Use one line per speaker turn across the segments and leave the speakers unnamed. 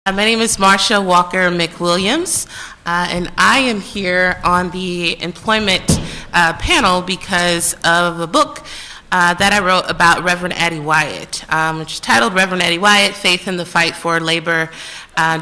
My name is Marcia Walker-McWilliams, and I am here on the employment panel because of a book that I wrote about Reverend Addie Wyatt, which is titled Reverend Addie Wyatt, Faith in the Fight for Labor,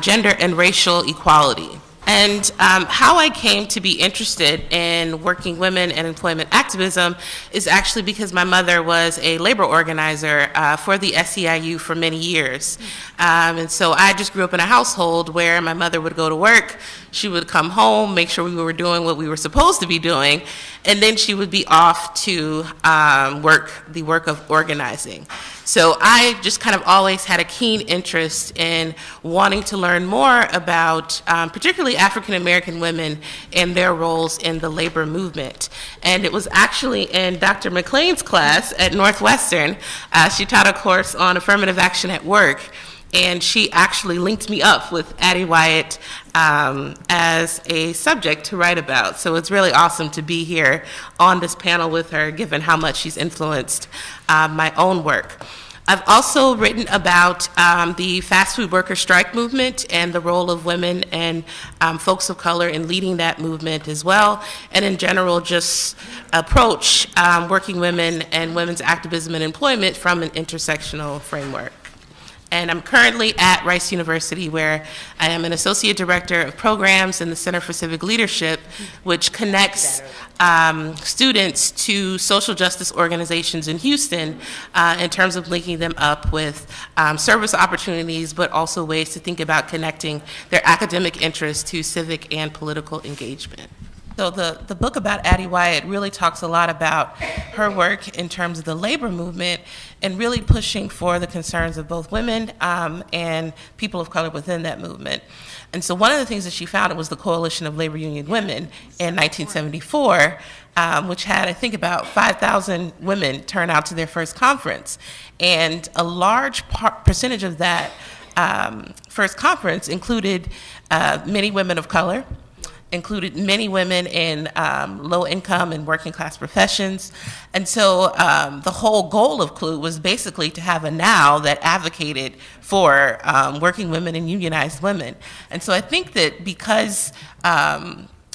Gender, and Racial Equality. And how I came to be interested in working women and employment activism is actually because my mother was a labor organizer for the SEIU for many years. And so I just grew up in a household where my mother would go to work, she would come home, make sure we were doing what we were supposed to be doing, and then she would be off to the work of organizing. So I just kind of always had a keen interest in wanting to learn more about particularly African American women and their roles in the labor movement. And it was actually in Dr. McLean's class at Northwestern. She taught a course on affirmative action at work, and she actually linked me up with Addie Wyatt as a subject to write about. So it's really awesome to be here on this panel with her, given how much she's influenced my own work. I've also written about the fast food worker strike movement and the role of women and folks of color in leading that movement as well, and in general just approach working women and women's activism and employment from an intersectional framework. And I'm currently at Rice University, where I am an associate director of programs in the Center for Civic Leadership, which connects students to social justice organizations in Houston in terms of linking them up with service opportunities, but also ways to think about connecting their academic interests to civic and political engagement. So the book about Addie Wyatt really talks a lot about her work in terms of the labor movement and really pushing for the concerns of both women and people of color within that movement. And so one of the things that she founded was the Coalition of Labor Union Women in 1974, which had, I think, about 5,000 women turn out to their first conference. And a large percentage of that first conference included many women of color, included many women in low income and working class professions. And so the whole goal of CLUE was basically to have a now that advocated for working women and unionized women. And so I think that because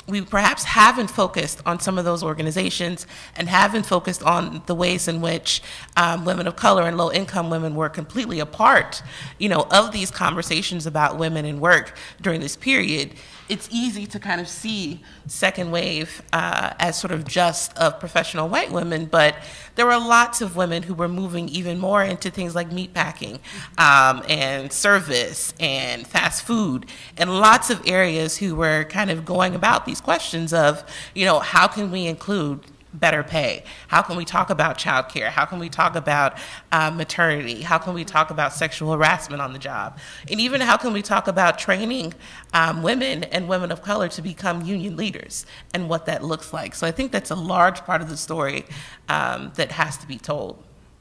we perhaps haven't focused on some of those organizations and haven't focused on the ways in which women of color and low-income women were completely a part, of these conversations about women and work during this period, it's easy to kind of see second wave as sort of just of professional white women, but there were lots of women who were moving even more into things like meatpacking and service and fast food, and lots of areas who were kind of going about these questions of, how can we include better pay? How can we talk about childcare? How can we talk about maternity? How can we talk about sexual harassment on the job? And even how can we talk about training women and women of color to become union leaders and what that looks like? So I think that's a large part of the story that has to be told.